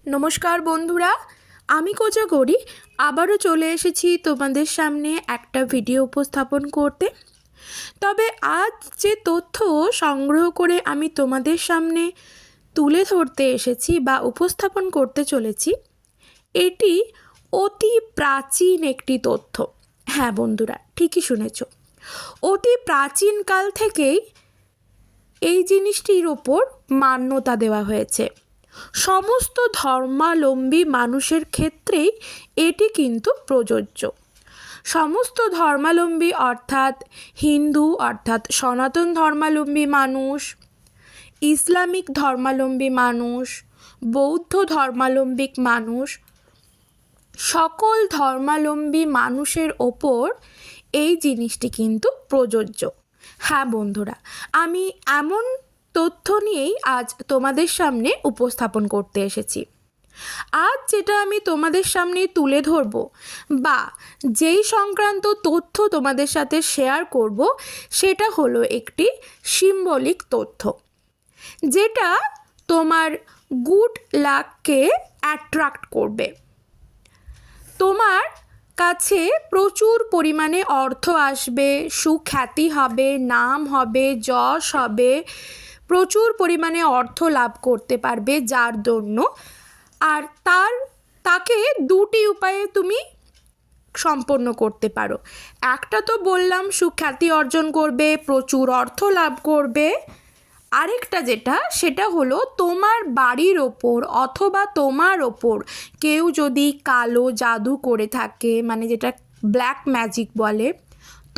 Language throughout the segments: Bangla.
নমস্কার বন্ধুরা, আমি কোজাগরি আবারও চলে এসেছি তোমাদের সামনে একটা ভিডিও উপস্থাপন করতে। তবে আজ যে তথ্য সংগ্রহ করে আমি তোমাদের সামনে তুলে ধরতে এসেছি বা উপস্থাপন করতে চলেছি, এটি অতি প্রাচীন একটি তথ্য। হ্যাঁ বন্ধুরা, ঠিকই শুনেছ, অতি প্রাচীনকাল থেকেই এই জিনিসটির ওপর মান্যতা দেওয়া হয়েছে। সমস্ত ধর্মাবলম্বী মানুষের ক্ষেত্রেই এটি কিন্তু প্রযোজ্য। সমস্ত ধর্মাবলম্বী অর্থাৎ হিন্দু অর্থাৎ সনাতন ধর্মাবলম্বী মানুষ, ইসলামিক ধর্মাবলম্বী মানুষ, বৌদ্ধ ধর্মাবলম্বী মানুষ, সকল ধর্মাবলম্বী মানুষের ওপর এই জিনিসটি কিন্তু প্রযোজ্য। হ্যাঁ বন্ধুরা, আমি এমন তথ্য নিয়েই আজ তোমাদের সামনে উপস্থাপন করতে এসেছি। আজ যেটা আমি তোমাদের সামনে তুলে ধরব বা যেই সংক্রান্ত তথ্য তোমাদের সাথে শেয়ার করব, সেটা হলো একটি সিম্বলিক তথ্য, যেটা তোমার গুড লাককে অ্যাট্রাক্ট করবে। তোমার কাছে প্রচুর পরিমাণে অর্থ আসবে, সুখ্যাতি হবে, নাম হবে, যশ হবে, প্রচুর পরিমাণে অর্থ লাভ করতে পারবে যার জন্য। আর তাকে দুটি উপায়ে তুমি সম্পন্ন করতে পারো। একটা তো বললাম সুখ্যাতি অর্জন করবে, প্রচুর অর্থ লাভ করবে। আরেকটা সেটা হলো তোমার বাড়ির ওপর অথবা তোমার ওপর কেউ যদি কালো জাদু করে থাকে, মানে যেটা ব্ল্যাক ম্যাজিক বলে,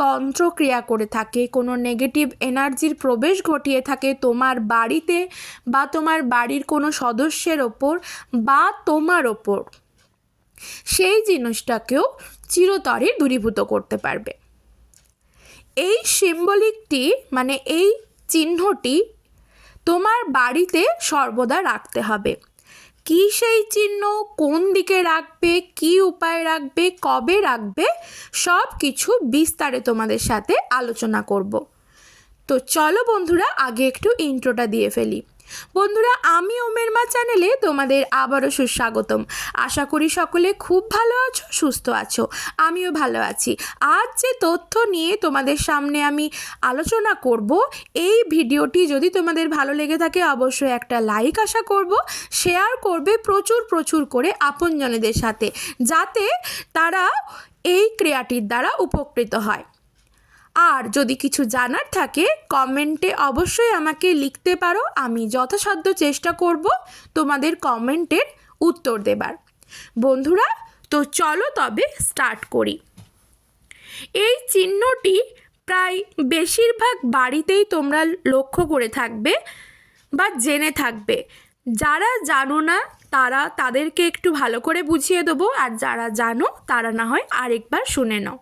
তন্ত্রক্রিয়া করে থাকে, কোনো নেগেটিভ এনার্জির প্রবেশ ঘটিয়ে থাকে তোমার বাড়িতে বা তোমার বাড়ির কোনো সদস্যের ওপর বা তোমার ওপর, সেই জিনিসটাকেও চিরতরে দূরীভূত করতে পারবে। এই সিম্বলিকটি মানে এই চিহ্নটি তোমার বাড়িতে সর্বদা রাখতে হবে। কী সেই চিহ্ন, কোন দিকে রাখবে, কী উপায় রাখবে, কবে রাখবে, সব কিছু বিস্তারে তোমাদের সাথে আলোচনা করব। তো চলো বন্ধুরা, আগে একটু ইন্ট্রোটা দিয়ে ফেলি। বন্ধুরা, আমি ওমের মা চ্যানেলে তোমাদের আবারও সুস্বাগতম। আশা করি সকলে খুব ভালো আছো, সুস্থ আছো, আমিও ভালো আছি। আজ যে তথ্য নিয়ে তোমাদের সামনে আমি আলোচনা করব, এই ভিডিওটি যদি তোমাদের ভালো লেগে থাকে অবশ্যই একটা লাইক আশা করব, শেয়ার করবে প্রচুর করে আপনজনেদের সাথে, যাতে তারা এই ক্রিয়াটির দ্বারা উপকৃত হয়। আর যদি কিছু জানার থাকে কমেন্টে অবশ্যই আমাকে লিখতে পারো, আমি যথাসাধ্য চেষ্টা করব তোমাদের কমেন্টের উত্তর দেবার। বন্ধুরা, তো চলো তবে স্টার্ট করি। এই চিহ্নটি প্রায় বেশিরভাগ বাড়িতেই তোমরা লক্ষ্য করে থাকবে বা জেনে থাকবে। যারা জানো না তাদেরকে একটু ভালো করে বুঝিয়ে দেবো, আর যারা জানো তারা না হয় আরেকবার শুনে নাও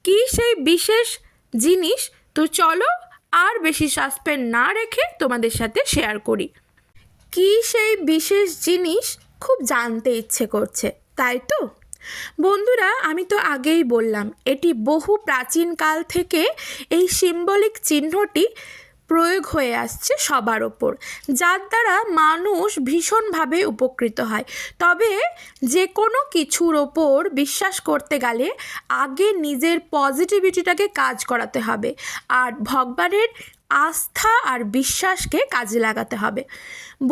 কি সেই বিশেষ জিনিস। তো চলো আর বেশি সাসপেন্স না রেখে তোমাদের সাথে শেয়ার করি। কি সেই বিশেষ জিনিস খুব জানতে ইচ্ছে করছে, তাই তো? বন্ধুরা, আমি তো আগেই বললাম, এটি বহু প্রাচীন কাল থেকে এই সিম্বলিক চিহ্নটি প্রয়োগ হয়ে আসছে সবার ওপর, যার দ্বারা মানুষ ভীষণভাবে উপকৃত হয়। তবে যে কোনো কিছুর ওপর বিশ্বাস করতে গেলে আগে নিজের পজিটিভিটিটাকে কাজ করাতে হবে, আর ভগবানের আস্থা আর বিশ্বাসকে কাজে লাগাতে হবে।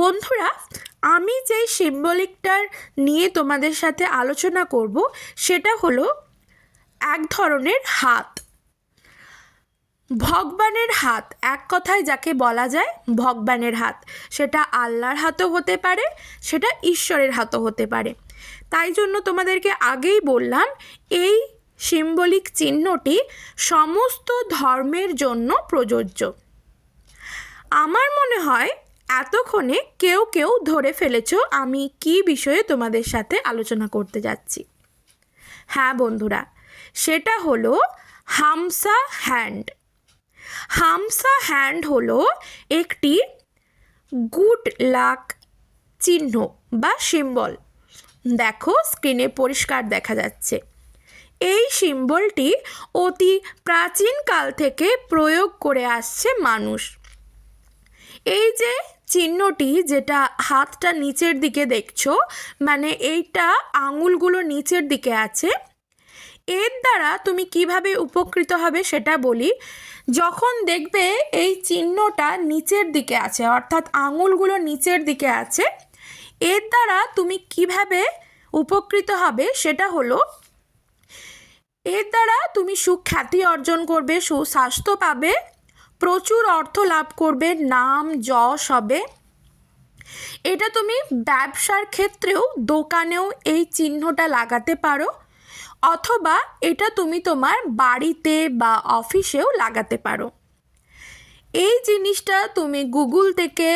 বন্ধুরা, আমি যেই সিম্বলিকটার নিয়ে তোমাদের সাথে আলোচনা করব, সেটা হলো এক ধরনের হাত, ভগবানের হাত। এক কথায় যাকে বলা যায় ভগবানের হাত, সেটা আল্লাহর হাতও হতে পারে, সেটা ঈশ্বরের হাতও হতে পারে। তাই জন্য তোমাদেরকে আগেই বললাম, এই সিম্বলিক চিহ্নটি সমস্ত ধর্মের জন্য প্রযোজ্য। আমার মনে হয় এতক্ষণে কেউ ধরে ফেলেছো আমি কি বিষয়ে তোমাদের সাথে আলোচনা করতে যাচ্ছি। হ্যাঁ বন্ধুরা, সেটা হলো হামসা হ্যান্ড। হামসা হ্যান্ড হলো একটি গুড লাক চিহ্ন বা সিম্বল। দেখো, স্ক্রিনে পরিষ্কার দেখা যাচ্ছে। এই সিম্বলটি অতি প্রাচীন কাল থেকে প্রয়োগ করে আসছে মানুষ। এই যে চিহ্নটি, যেটা হাতটা নিচের দিকে দেখছো, মানে এইটা আঙুলগুলো নিচের দিকে আছে, এর দ্বারা তুমি কিভাবে উপকৃত হবে সেটা বলি। যখন দেখবে এই চিহ্নটা নিচের দিকে আছে, অর্থাৎ আঙুলগুলো নিচের দিকে আছে, এর দ্বারা তুমি কিভাবে উপকৃত হবে সেটা হলো, এর দ্বারা তুমি সুখ্যাতি অর্জন করবে, সুস্বাস্থ্য পাবে, প্রচুর অর্থ লাভ করবে, নাম যশ হবে। এটা তুমি ব্যবসার ক্ষেত্রেও, দোকানেও এই চিহ্নটা লাগাতে পারো, অথবা এটা তুমি তোমার বাড়িতে বা অফিসেও লাগাতে পারো। এই জিনিসটা তুমি গুগল থেকে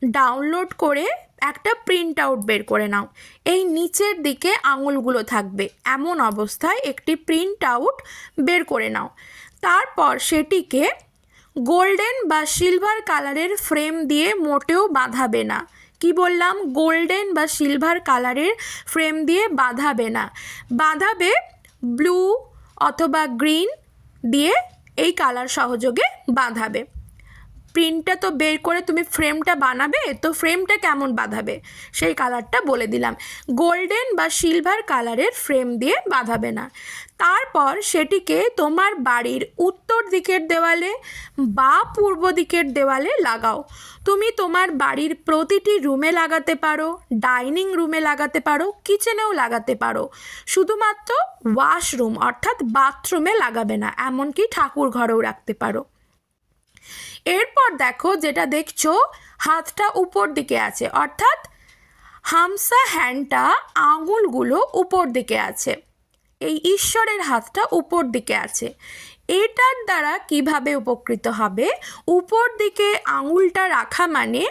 ডাউনলোড করে একটা প্রিন্ট আউট বের করে নাও। এই নিচের দিকে আঙুলগুলো থাকবে এমন অবস্থায় একটি প্রিন্ট আউট বের করে নাও। তারপর সেটিকে গোল্ডেন বা সিলভার কালারের ফ্রেম দিয়ে মোটেও বাঁধাবে না। কি বললাম? গোল্ডেন বা সিলভার কালারের ফ্রেম দিয়ে বাঁধাবে না, বাঁধাবে ব্লু অথবা গ্রিন দিয়ে, এই কালার সহযোগে বাঁধাবে। প্রিন্টটা তো বের করে তুমি ফ্রেমটা বানাবে, তো ফ্রেমটা কেমন বাঁধাবে সেই কালারটা বলে দিলাম। গোল্ডেন বা সিলভার কালারের ফ্রেম দিয়ে বাঁধাবে না। তারপর সেটিকে তোমার বাড়ির উত্তর দিকের দেওয়ালে বা পূর্ব দিকের দেওয়ালে লাগাও। তুমি তোমার বাড়ির প্রতিটি রুমে লাগাতে পারো, ডাইনিং রুমে লাগাতে পারো, কিচেনেও লাগাতে পারো। শুধুমাত্র ওয়াশরুম অর্থাৎ বাথরুমে লাগাবে না, এমনকি ঠাকুর ঘরেও রাখতে পারো। এরপর দেখো, যেটা দেখছো হাতটা উপর দিকে আছে, অর্থাৎ হামসা হ্যান্ডটা, আঙুলগুলো উপর দিকে আছে, এই ঈশ্বরের হাতটা উপর দিকে আছে। এটার দ্বারা কিভাবে উপকৃত হবে? উপর দিকে আঙুলটা রাখা মানে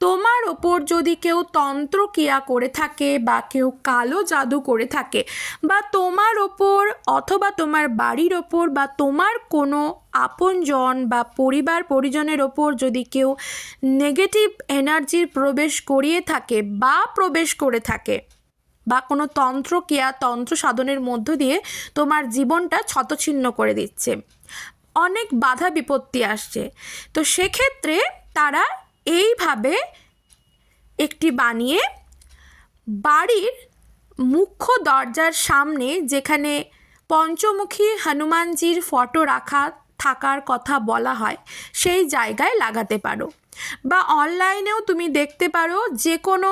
তোমার ওপর যদি কেউ তন্ত্রক্রিয়া করে থাকে বা কেউ কালো জাদু করে থাকে, বা তোমার ওপর অথবা তোমার বাড়ির ওপর বা তোমার কোনো আপনজন বা পরিবার পরিজনের ওপর যদি কেউ নেগেটিভ এনার্জির প্রবেশ করিয়ে থাকে বা প্রবেশ করে থাকে, বা কোনো তন্ত্রক্রিয়া, তন্ত্র সাধনের মধ্য দিয়ে তোমার জীবনটা ছতছিন্ন করে দিচ্ছে, অনেক বাধা বিপত্তি আসছে, তো সেক্ষেত্রে তারা এইভাবে একটি বানিয়ে বাড়ির মুখ্য দরজার সামনে, যেখানে পঞ্চমুখী হনুমানজির ফটো রাখা থাকার কথা বলা হয়, সেই জায়গায় লাগাতে পারো। বা অনলাইনেও তুমি দেখতে পারো, যে কোনো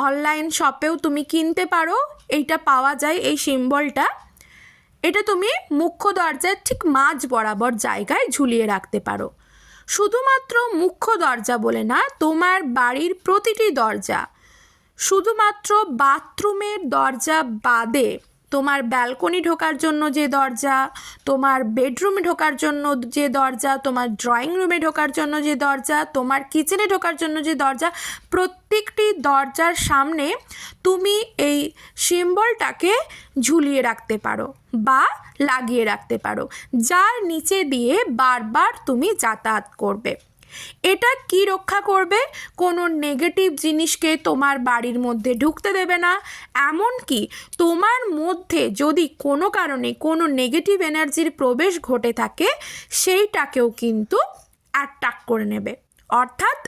অনলাইন শপেও তুমি কিনতে পারো, এইটা পাওয়া যায় এই সিম্বলটা। এটা তুমি মুখ্য দরজার ঠিক মাঝ বরাবর জায়গায় ঝুলিয়ে রাখতে পারো। শুধুমাত্র মুখ্য দরজা বলে না, তোমার বাড়ির প্রতিটি দরজা, শুধুমাত্র বাথরুমের দরজা বাদে তোমার ব্যালকনি ঢোকার জন্য যে দরজা, তোমার বেডরুমে ঢোকার জন্য যে দরজা, তোমার ড্রয়িং রুমে ঢোকার জন্য যে দরজা, তোমার কিচেনে ঢোকার জন্য যে দরজা, প্রত্যেকটি দরজার সামনে তুমি এই সিম্বলটাকে ঝুলিয়ে রাখতে পারো বা লাগিয়ে রাখতে পারো, যার নিচে দিয়ে বারবার তুমি যাতায়াত করবে। এটা কি রক্ষা করবে? কোনো নেগেটিভ জিনিসকে তোমার বাড়ির মধ্যে ঢুকতে দেবে না। এমনকি তোমার মধ্যে যদি কোনো কারণে কোনো নেগেটিভ এনার্জির প্রবেশ ঘটে থাকে, সেইটাকেও কিন্তু অ্যাট্রাক্ট করে নেবে। অর্থাৎ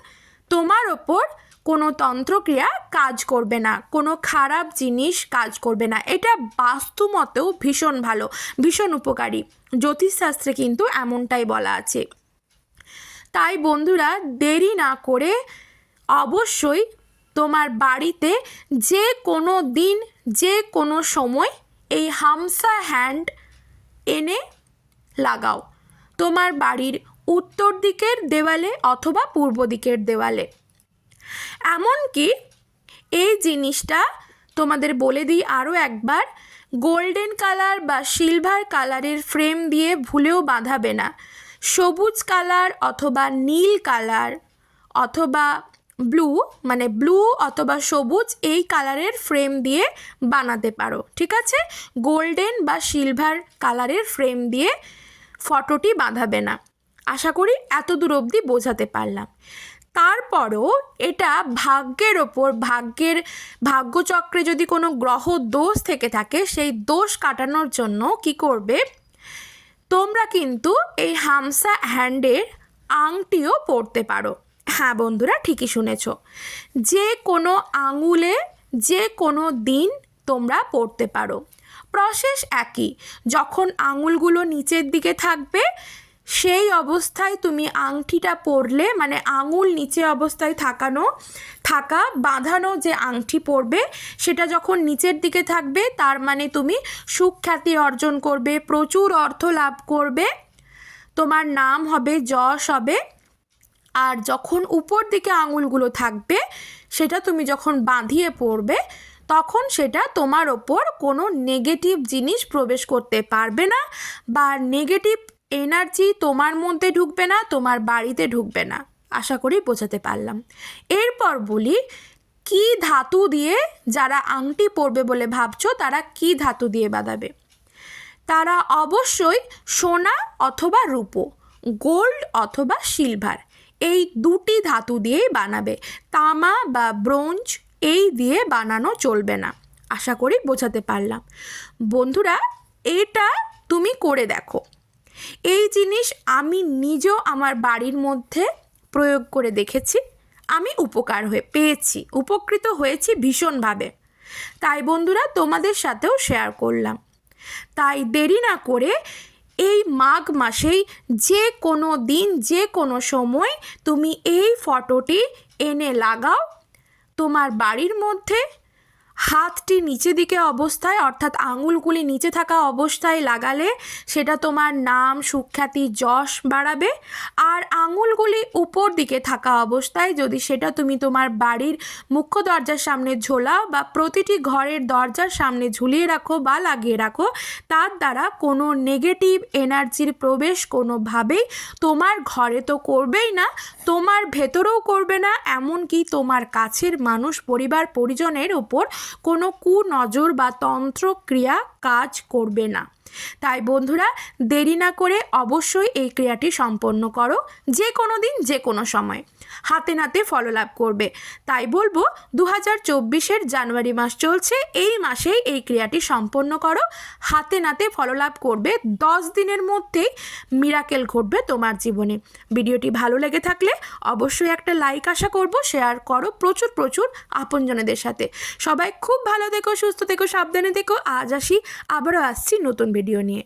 তোমার ওপর কোনো তন্ত্রক্রিয়া কাজ করবে না, কোনো খারাপ জিনিস কাজ করবে না। এটা বাস্তুমতেও ভীষণ ভালো, ভীষণ উপকারী। জ্যোতিষশাস্ত্রে কিন্তু এমনটাই বলা আছে। তাই বন্ধুরা, দেরি না করে অবশ্যই তোমার বাড়িতে যে কোনো দিন, যে কোনো সময় এই হামসা হ্যান্ড এনে লাগাও তোমার বাড়ির উত্তর দিকের দেওয়ালে অথবা পূর্ব দিকের দেওয়ালে। এমনকি এই জিনিসটা তোমাদের বলে দিই আরও একবার, গোল্ডেন কালার বা সিলভার কালারের ফ্রেম দিয়ে ভুলেও বাঁধাবে না। সবুজ কালার অথবা নীল কালার অথবা ব্লু, মানে ব্লু অথবা সবুজ, এই কালারের ফ্রেম দিয়ে বানাতে পারো, ঠিক আছে? গোল্ডেন বা সিলভার কালারের ফ্রেম দিয়ে ফটোটি বাঁধাবে না। আশা করি এত দূর অবধি বোঝাতে পারলাম। তারপরও এটা ভাগ্যের ওপর, ভাগ্যচক্রে যদি কোনো গ্রহ দোষ থেকে থাকে, সেই দোষ কাটানোর জন্য কি করবে, তোমরা কিন্তু এই হামসা হ্যান্ডের আংটিও পরতে পারো। হ্যাঁ বন্ধুরা, ঠিকই শুনেছ। যে কোনো আঙুলে যে কোনো দিন তোমরা পড়তে পারো। প্রসেস একই। যখন আঙুলগুলো নিচের দিকে থাকবে সেই অবস্থায় তুমি আংটিটা পরলে, মানে আঙুল নিচে অবস্থায় থাকা বাঁধানো যে আংটি পরবে সেটা যখন নিচের দিকে থাকবে তার মানে তুমি সুখ্যাতি অর্জন করবে, প্রচুর অর্থ লাভ করবে, তোমার নাম হবে, যশ হবে। আর যখন উপর দিকে আঙুলগুলো থাকবে সেটা তুমি যখন বাঁধিয়ে পড়বে তখন সেটা তোমার ওপর কোনো নেগেটিভ জিনিস প্রবেশ করতে পারবে না, বা নেগেটিভ এনার্জি তোমার মধ্যে ঢুকবে না, তোমার বাড়িতে ঢুকবে না। আশা করি বোঝাতে পারলাম। এরপর বলি, কি ধাতু দিয়ে, যারা আংটি পরবে বলে ভাবছো তারা কি ধাতু দিয়ে বাঁধাবে। তারা অবশ্যই সোনা অথবা রূপো, গোল্ড অথবা সিলভার, এই দুটি ধাতু দিয়েই বানাবে। তামা বা ব্রোঞ্জ এই দিয়ে বানানো চলবে না। আশা করি বোঝাতে পারলাম। বন্ধুরা, এটা তুমি করে দেখো। এই জিনিস আমি নিজেও আমার বাড়ির মধ্যে প্রয়োগ করে দেখেছি, আমি উপকৃত হয়েছি ভীষণভাবে। তাই বন্ধুরা তোমাদের সাথেও শেয়ার করলাম। তাই দেরি না করে এই মাঘ মাসেই যে কোনো দিন যে কোনো সময় তুমি এই ফটোটি এনে লাগাও তোমার বাড়ির মধ্যে। হাতটি নিচে দিকে অবস্থায়, অর্থাৎ আঙুলগুলি নিচে থাকা অবস্থায় লাগালে সেটা তোমার নাম, সুখ্যাতি, যশ বাড়াবে। আর আঙুলগুলি উপর দিকে থাকা অবস্থায় যদি সেটা তুমি তোমার বাড়ির মুখ্য দরজার সামনে ঝোলাও বা প্রতিটি ঘরের দরজার সামনে ঝুলিয়ে রাখো বা লাগিয়ে রাখো, তার দ্বারা কোনো নেগেটিভ এনার্জির প্রবেশ কোনোভাবেই তোমার ঘরে তো করবেই না, তোমার ভেতরেও করবে না, এমনকি তোমার কাছের মানুষ, পরিবার পরিজনের উপর কোনো কুনজর বা তন্ত্রক্রিয়া কাজ করবে না। তাই বন্ধুরা, দেরি না করে অবশ্যই এই ক্রিয়াটি সম্পন্ন করো, যে কোনো দিন যে কোনো সময়। হাতে নাতে ফললাভ করবে। তাই বলবো 2024-এর জানুয়ারি মাস চলছে, এই মাসেই এই ক্রিয়াটি সম্পন্ন করো, হাতে নাতে ফললাভ করবে। 10 দিনের মধ্যেই মিরাকেল ঘটবে তোমার জীবনে। ভিডিওটি ভালো লেগে থাকলে অবশ্যই একটা লাইক আশা করব, শেয়ার করো প্রচুর প্রচুর আপনজনেদের সাথে। সবাই খুব ভালো থেকো, সুস্থ থেকো, সাবধানে থেকো। আজ আসি, আবারও আসছি নতুন ভিডিও নিয়ে।